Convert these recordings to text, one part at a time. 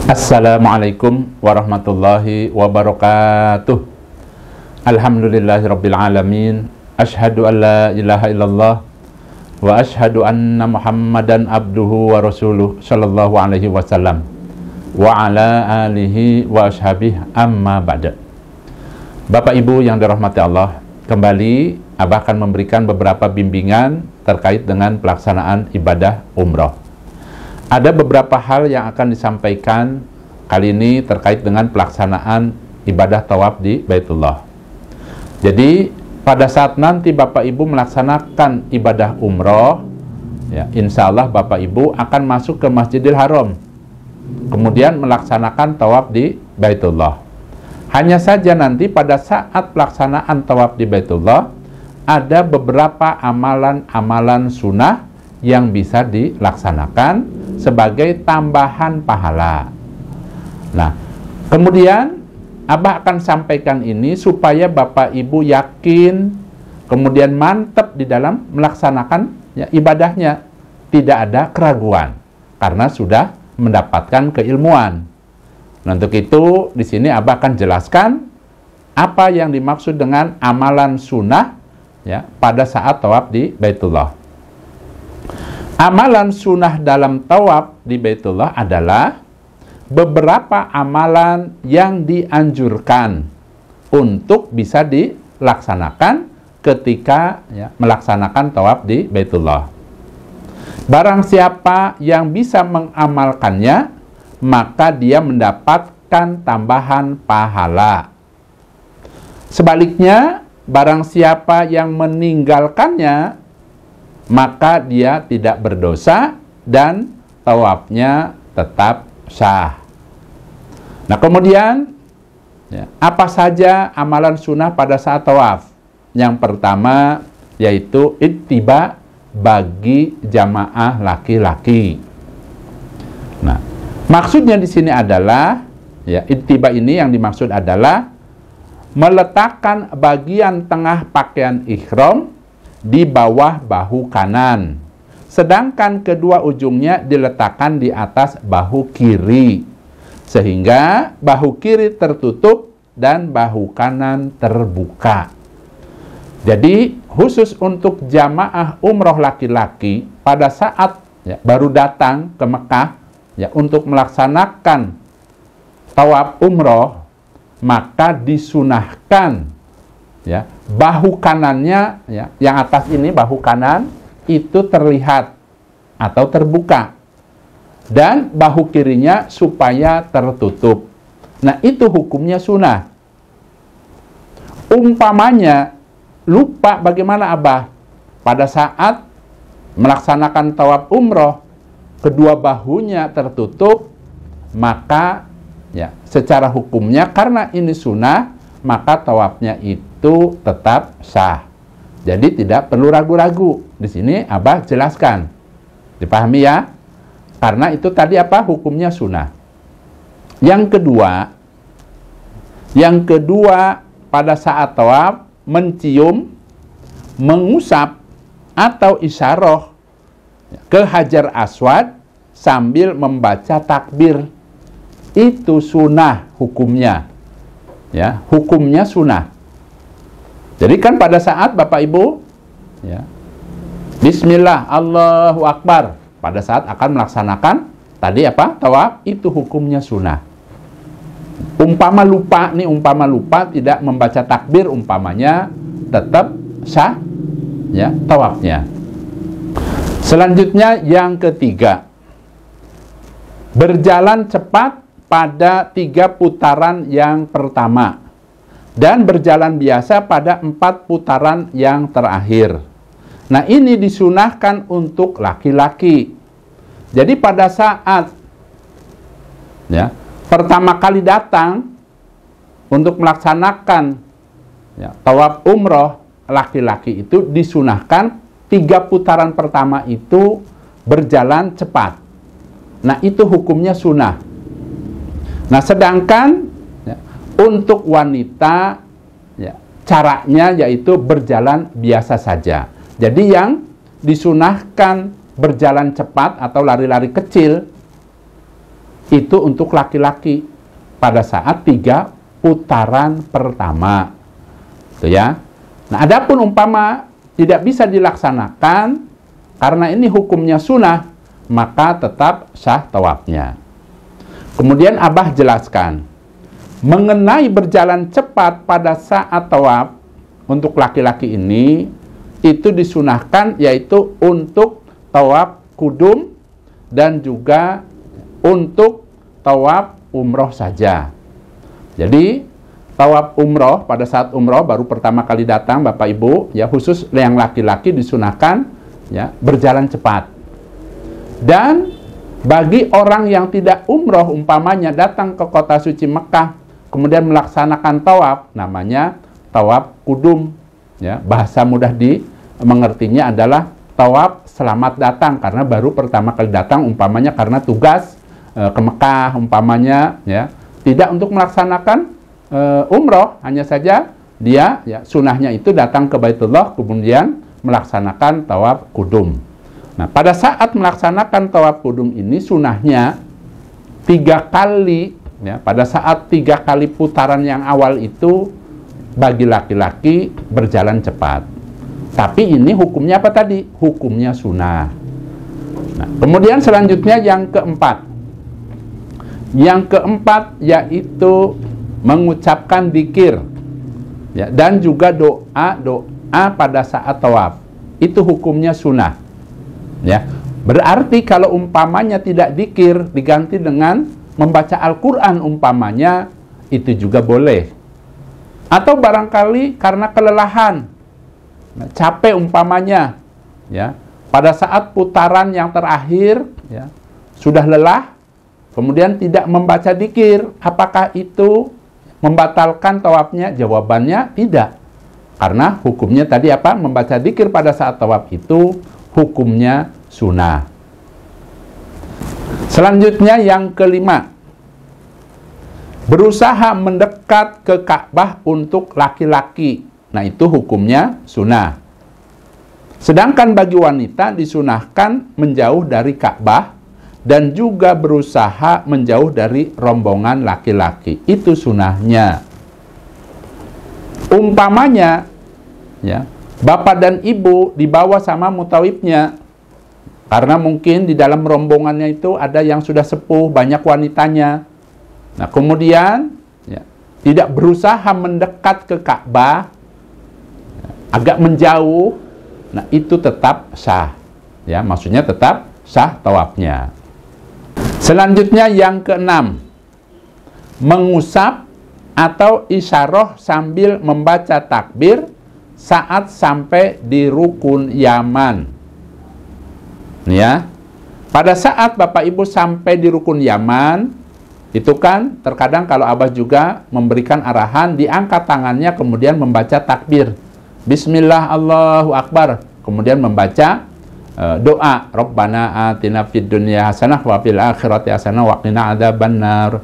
Assalamualaikum warahmatullahi wabarakatuh. Alhamdulillahirabbil alamin. Asyhadu an la ilaha illallah wa asyhadu anna Muhammadan abduhu wa rasuluh sallallahu alaihi wasallam wa ala alihi wa ashabihi amma ba'da. Bapak Ibu yang dirahmati Allah, kembali Abah akan memberikan beberapa bimbingan terkait dengan pelaksanaan ibadah umroh. Ada beberapa hal yang akan disampaikan kali ini terkait dengan pelaksanaan ibadah tawaf di Baitullah. Jadi pada saat nanti Bapak Ibu melaksanakan ibadah umroh, ya, insya Allah Bapak Ibu akan masuk ke Masjidil Haram, kemudian melaksanakan tawaf di Baitullah. Hanya saja nanti pada saat pelaksanaan tawaf di Baitullah, ada beberapa amalan-amalan sunnah yang bisa dilaksanakan sebagai tambahan pahala. Nah, kemudian Abah akan sampaikan ini supaya Bapak Ibu yakin, kemudian mantap di dalam melaksanakan ibadahnya, tidak ada keraguan karena sudah mendapatkan keilmuan. Nah, untuk itu di sini Abah akan jelaskan apa yang dimaksud dengan amalan sunnah pada saat tawaf di Baitullah. Amalan sunnah dalam tawaf di Baitullah adalah beberapa amalan yang dianjurkan untuk bisa dilaksanakan ketika melaksanakan tawaf di Baitullah. Barang siapa yang bisa mengamalkannya, maka dia mendapatkan tambahan pahala. Sebaliknya, barang siapa yang meninggalkannya, maka dia tidak berdosa dan tawafnya tetap sah. Nah, kemudian apa saja amalan sunnah pada saat tawaf? Yang pertama yaitu ittiba bagi jamaah laki-laki. Nah, maksudnya di sini adalah ittiba ini yang dimaksud adalah meletakkan bagian tengah pakaian ihram di bawah bahu kanan, sedangkan kedua ujungnya diletakkan di atas bahu kiri, sehingga bahu kiri tertutup dan bahu kanan terbuka. Jadi khusus untuk jamaah umroh laki-laki pada saat baru datang ke Mekah untuk melaksanakan tawaf umroh, maka disunahkan bahu kanannya, yang atas ini bahu kanan itu terlihat atau terbuka, dan bahu kirinya supaya tertutup. Nah, itu hukumnya sunnah. Umpamanya lupa, bagaimana Abah? Pada saat melaksanakan tawaf umroh, kedua bahunya tertutup, maka secara hukumnya karena ini sunnah, maka tawafnya itu tetap sah. Jadi tidak perlu ragu-ragu. Di sini Abah jelaskan. Dipahami ya? Karena itu tadi apa? Hukumnya sunnah. Yang kedua pada saat tawaf mencium, mengusap atau isyarah ke Hajar Aswad sambil membaca takbir. Itu sunnah hukumnya. Hukumnya sunnah. Jadi kan pada saat Bapak Ibu Bismillah, Allahu Akbar, pada saat akan melaksanakan tadi apa? Tawaf, itu hukumnya sunnah. Umpama lupa tidak membaca takbir, umpamanya tetap sah tawafnya. Selanjutnya yang ketiga, berjalan cepat pada 3 putaran yang pertama dan berjalan biasa pada 4 putaran yang terakhir. Nah, ini disunahkan untuk laki-laki. Jadi pada saat pertama kali datang untuk melaksanakan tawaf umroh, laki-laki itu disunahkan 3 putaran pertama itu berjalan cepat. Nah, itu hukumnya sunnah. Nah, sedangkan untuk wanita caranya yaitu berjalan biasa saja. Jadi yang disunahkan berjalan cepat atau lari-lari kecil Itu untuk laki-laki pada saat 3 putaran pertama. Itu ya. Nah, adapun umpama tidak bisa dilaksanakan karena ini hukumnya sunnah, maka tetap sah tawafnya. Kemudian Abah jelaskan mengenai berjalan cepat pada saat tawaf untuk laki-laki ini itu disunahkan, yaitu untuk tawaf kudum dan juga untuk tawaf umroh saja. Jadi tawaf umroh pada saat umroh baru pertama kali datang Bapak Ibu, ya khusus yang laki-laki disunahkan ya berjalan cepat. Dan bagi orang yang tidak umroh umpamanya datang ke kota suci Mekah kemudian melaksanakan tawaf, namanya tawaf kudum. Ya, bahasa mudah dimengertinya adalah tawaf selamat datang karena baru pertama kali datang umpamanya karena tugas ke Mekah umpamanya, ya tidak untuk melaksanakan umroh, hanya saja dia ya sunahnya itu datang ke Baitullah kemudian melaksanakan tawaf kudum. Nah, pada saat melaksanakan tawaf kudum ini sunahnya 3 kali, ya, pada saat 3 kali putaran yang awal itu bagi laki-laki berjalan cepat. Tapi ini hukumnya apa tadi? Hukumnya sunnah. Nah, kemudian selanjutnya yang keempat. Yang keempat yaitu mengucapkan dzikir, ya, dan juga doa pada saat tawaf. Itu hukumnya sunnah. Ya, berarti kalau umpamanya tidak dzikir diganti dengan membaca Al-Quran umpamanya, itu juga boleh. Atau barangkali karena kelelahan, capek umpamanya, ya, pada saat putaran yang terakhir, ya, sudah lelah, kemudian tidak membaca dzikir, apakah itu membatalkan tawafnya? Jawabannya tidak. Karena hukumnya tadi apa? Membaca dzikir pada saat tawaf itu hukumnya sunnah. Selanjutnya yang kelima, berusaha mendekat ke Ka'bah untuk laki-laki. Nah, itu hukumnya sunnah. Sedangkan bagi wanita disunahkan menjauh dari Ka'bah dan juga berusaha menjauh dari rombongan laki-laki. Itu sunnahnya. Umpamanya, ya, bapak dan ibu dibawa sama mutawifnya. Karena mungkin di dalam rombongannya itu ada yang sudah sepuh, banyak wanitanya. Nah, kemudian ya, tidak berusaha mendekat ke Ka'bah, agak menjauh. Nah, itu tetap sah. Ya, maksudnya tetap sah tawafnya. Selanjutnya yang keenam, mengusap atau isyarah sambil membaca takbir saat sampai di rukun Yaman. Ya, pada saat Bapak Ibu sampai di rukun Yaman, itu kan terkadang kalau Abah juga memberikan arahan, diangkat tangannya kemudian membaca takbir. Bismillah Allahu Akbar. Kemudian membaca doa. Rabbana atina fid dunya hasanah wa fil akhirati hasanah wa qina adzabannar.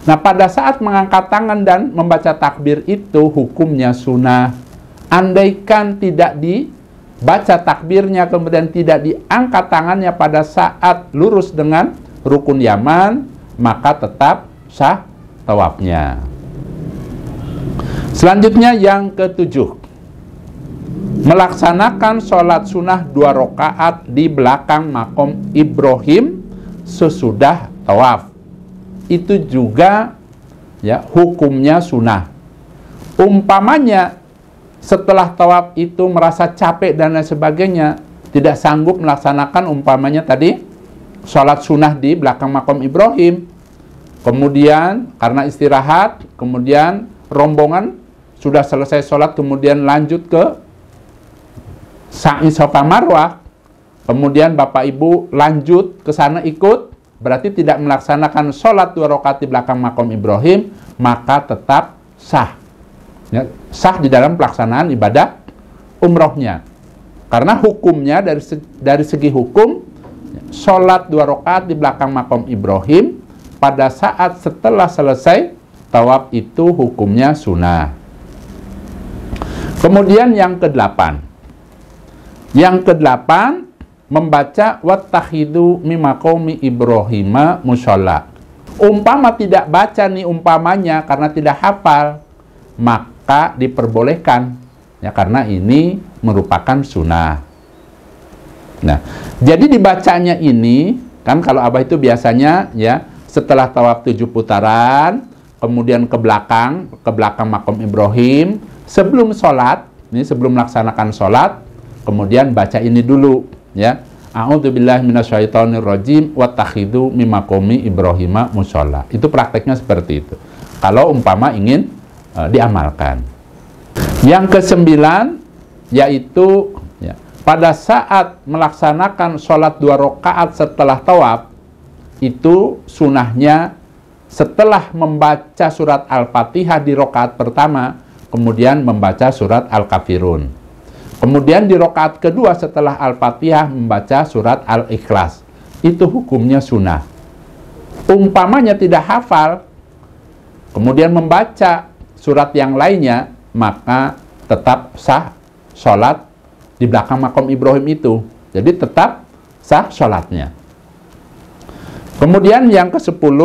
Nah, pada saat mengangkat tangan dan membaca takbir itu hukumnya sunnah. Andaikan tidak dibaca takbirnya kemudian tidak diangkat tangannya pada saat lurus dengan rukun Yaman, maka tetap sah tawafnya. Selanjutnya yang ketujuh, melaksanakan sholat sunnah 2 rakaat di belakang makom Ibrahim sesudah tawaf. Itu juga ya hukumnya sunnah. Umpamanya setelah tawaf itu merasa capek dan lain sebagainya, tidak sanggup melaksanakan umpamanya tadi sholat sunnah di belakang makom Ibrahim, kemudian karena istirahat, kemudian rombongan sudah selesai sholat, kemudian lanjut ke sa'i Safa Marwah, kemudian Bapak Ibu lanjut ke sana ikut, berarti tidak melaksanakan sholat 2 rakaat di belakang makom Ibrahim, maka tetap sah. Ya, sah di dalam pelaksanaan ibadah umrohnya. Karena hukumnya dari segi hukum, sholat 2 rakaat di belakang makom Ibrahim pada saat setelah selesai tawaf itu hukumnya sunnah. Kemudian yang ke-8. Yang ke-8, membaca wattakhidu mimaqami Ibrahima musholla. Umpama tidak baca nih umpamanya karena tidak hafal, maka diperbolehkan ya, karena ini merupakan sunnah. Nah, jadi dibacanya ini kan kalau Abah itu biasanya ya setelah tawaf 7 putaran, kemudian ke belakang makom Ibrahim, sebelum sholat, ini sebelum melaksanakan sholat, kemudian baca ini dulu ya. A'udzubillahi minasyaitonirrajim wattakhidhu min maqami Ibrahima musholla. Itu prakteknya seperti itu. Kalau umpama ingin diamalkan. Yang kesembilan yaitu ya, pada saat melaksanakan sholat 2 rakaat setelah tawaf, itu sunahnya setelah membaca surat Al-Fatihah di rakaat pertama, kemudian membaca surat Al-Kafirun. Kemudian di rakaat kedua setelah Al-Fatihah membaca surat Al-Ikhlas. Itu hukumnya sunnah. Umpamanya tidak hafal, kemudian membaca surat yang lainnya, maka tetap sah sholat di belakang makom Ibrahim itu. Jadi tetap sah sholatnya. Kemudian yang ke-10,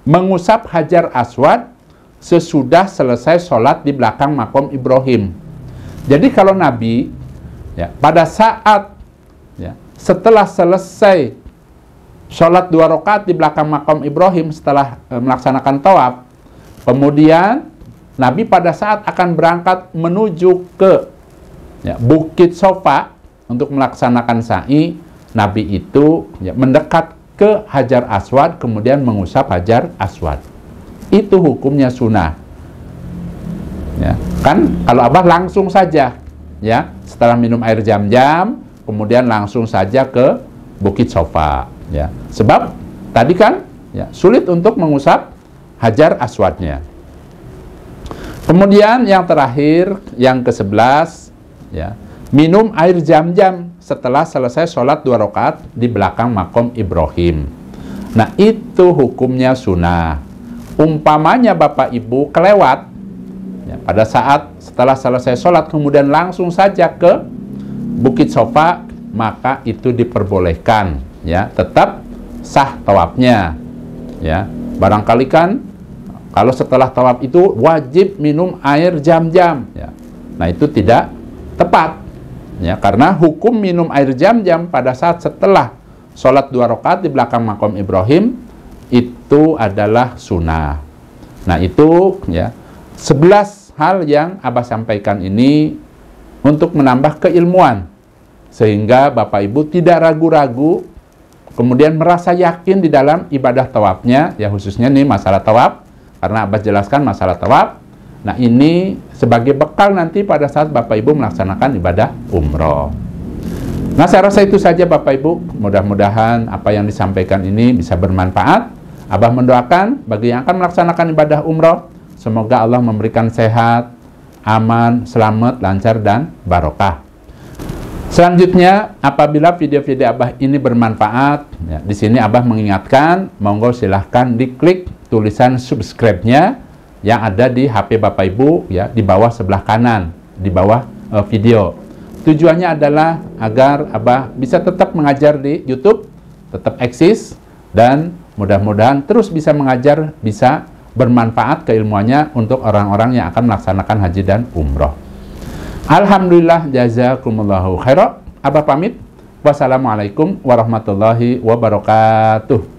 mengusap Hajar Aswad sesudah selesai sholat di belakang makom Ibrahim. Jadi kalau Nabi ya, pada saat ya, setelah selesai sholat 2 rakaat di belakang makom Ibrahim setelah melaksanakan tawaf, kemudian Nabi pada saat akan berangkat menuju ke ya, Bukit Sofa untuk melaksanakan sa'i, Nabi itu ya, mendekat ke Hajar Aswad, kemudian mengusap Hajar Aswad. Itu hukumnya sunnah. Ya, kan kalau Abah langsung saja ya setelah minum air Zam-Zam kemudian langsung saja ke Bukit Sofa ya, sebab tadi kan ya sulit untuk mengusap Hajar Aswadnya. Kemudian yang terakhir yang ke-11 ya, minum air Zam-Zam setelah selesai sholat 2 rakaat di belakang makom Ibrahim. Nah itu hukumnya sunnah. Umpamanya Bapak Ibu kelewat ya, pada saat setelah selesai sholat kemudian langsung saja ke Bukit Sofa, maka itu diperbolehkan ya, tetap sah tawafnya ya. Barangkali kan kalau setelah tawaf itu wajib minum air Zam-Zam ya. Nah itu tidak tepat ya, karena hukum minum air Zam-Zam pada saat setelah sholat 2 rakaat di belakang makom Ibrahim itu adalah sunnah. Nah itu ya 11 hal yang Abah sampaikan ini untuk menambah keilmuan sehingga Bapak Ibu tidak ragu-ragu kemudian merasa yakin di dalam ibadah tawafnya ya, khususnya nih masalah tawaf karena Abah jelaskan masalah tawaf. Nah ini sebagai bekal nanti pada saat Bapak Ibu melaksanakan ibadah umroh. Nah saya rasa itu saja Bapak Ibu, mudah-mudahan apa yang disampaikan ini bisa bermanfaat. Abah mendoakan bagi yang akan melaksanakan ibadah umroh, semoga Allah memberikan sehat, aman, selamat, lancar, dan barokah. Selanjutnya, apabila video-video Abah ini bermanfaat, ya, di sini Abah mengingatkan, monggo silahkan diklik tulisan subscribe-nya yang ada di HP Bapak Ibu, ya, di bawah sebelah kanan, di bawah video. Tujuannya adalah agar Abah bisa tetap mengajar di YouTube, tetap eksis, dan mudah-mudahan terus bisa mengajar, bisa bermanfaat keilmuannya untuk orang-orang yang akan melaksanakan haji dan umroh. Alhamdulillah, jazakumullahu khairan. Abah pamit. Wassalamualaikum warahmatullahi wabarakatuh.